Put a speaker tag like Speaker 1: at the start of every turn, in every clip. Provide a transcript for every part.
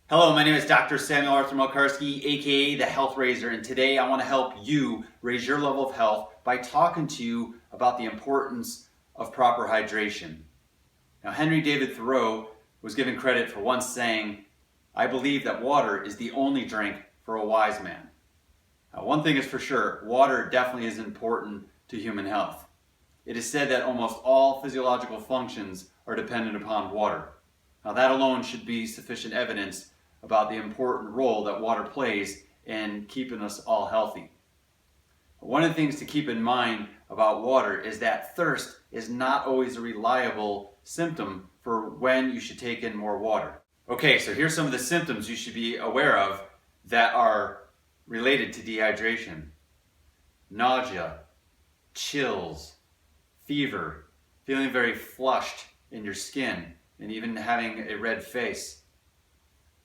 Speaker 1: Hello, my name is Dr. Samuel Arthur Mielcarski, aka the Health Raiser, and today I want to help you raise your level of health by talking to you about the importance of proper hydration. Now, Henry David Thoreau was given credit for once saying, "I believe that water is the only drink for a wise man." Now, one thing is for sure, water definitely is important to human health. It is said that almost all physiological functions are dependent upon water. Now, that alone should be sufficient evidence about the important role that water plays in keeping us all healthy. One of the things to keep in mind about water is that thirst is not always a reliable symptom for when you should take in more water. Okay, so here's some of the symptoms you should be aware of that are related to dehydration. Nausea, chills, fever, feeling very flushed in your skin, and even having a red face.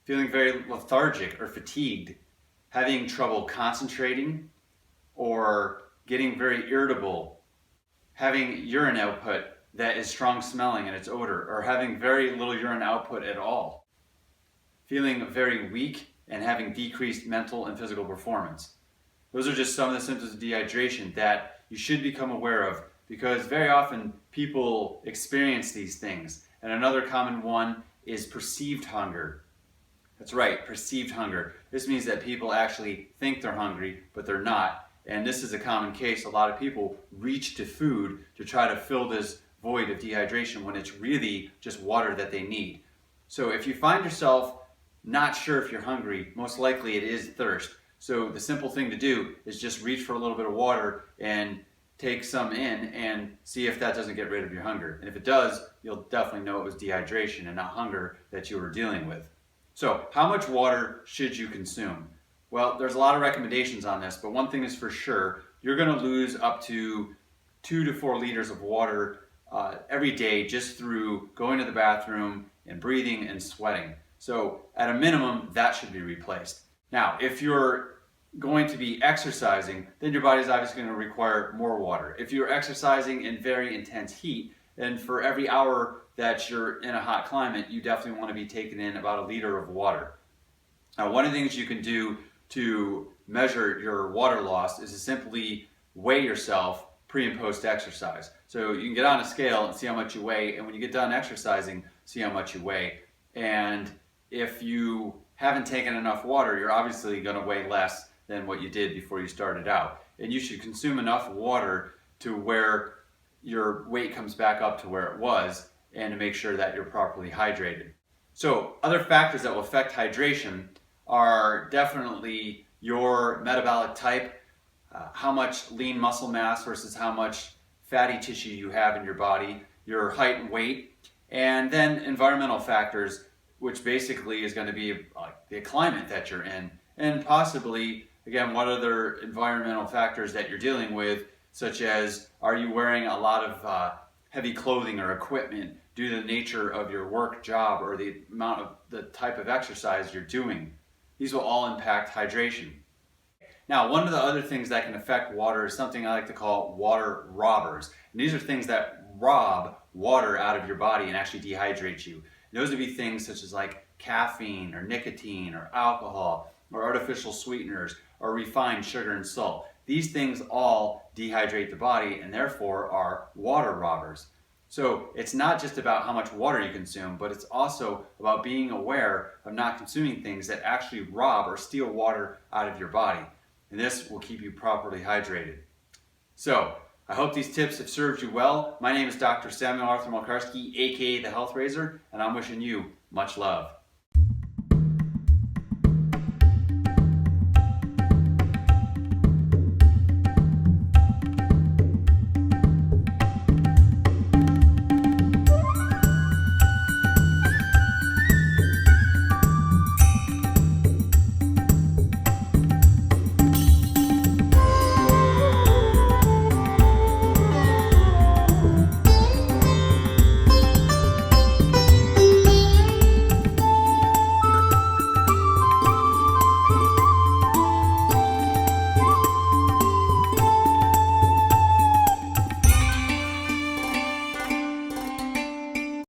Speaker 1: Feeling very lethargic or fatigued, having trouble concentrating, or getting very irritable, having urine output that is strong smelling in its odor, or having very little urine output at all. Feeling very weak and having decreased mental and physical performance. Those are just some of the symptoms of dehydration that you should become aware of, because very often people experience these things. And another common one is perceived hunger. That's right, perceived hunger. This means that people actually think they're hungry, but they're not. And this is a common case. A lot of people reach to food to try to fill this void of dehydration when it's really just water that they need. So if you find yourself not sure if you're hungry, most likely it is thirst. So the simple thing to do is just reach for a little bit of water and take some in and see if that doesn't get rid of your hunger. And if it does, you'll definitely know it was dehydration and not hunger that you were dealing with. So, how much water should you consume? Well, there's a lot of recommendations on this, but one thing is for sure, you're going to lose up to 2 to 4 liters of water every day just through going to the bathroom and breathing and sweating. So, at a minimum, that should be replaced. Now, if you're going to be exercising, then your body's obviously going to require more water. If you're exercising in very intense heat, then for every hour that you're in a hot climate, you definitely want to be taking in about 1 liter of water. Now, one of the things you can do to measure your water loss is to simply weigh yourself pre and post exercise. So you can get on a scale and see how much you weigh, and when you get done exercising, see how much you weigh. And if you haven't taken enough water, you're obviously going to weigh less than what you did before you started out. And you should consume enough water to where your weight comes back up to where it was, and to make sure that you're properly hydrated. So other factors that will affect hydration are definitely your metabolic type, how much lean muscle mass versus how much fatty tissue you have in your body, your height and weight, and then environmental factors, which basically is going to be like the climate that you're in, and possibly, again, what other environmental factors that you're dealing with, such as, are you wearing a lot of heavy clothing or equipment due to the nature of your work job or the amount of the type of exercise you're doing. These will all impact hydration. Now, one of the other things that can affect water is something I like to call water robbers. And these are things that rob water out of your body and actually dehydrate you. And those would be things such as like caffeine or nicotine or alcohol or artificial sweeteners or refined sugar and salt. These things all dehydrate the body and therefore are water robbers. So it's not just about how much water you consume, but it's also about being aware of not consuming things that actually rob or steal water out of your body. And this will keep you properly hydrated. So I hope these tips have served you well. My name is Dr. Samuel Arthur Mielcarski, aka the Health Raiser, and I'm wishing you much love.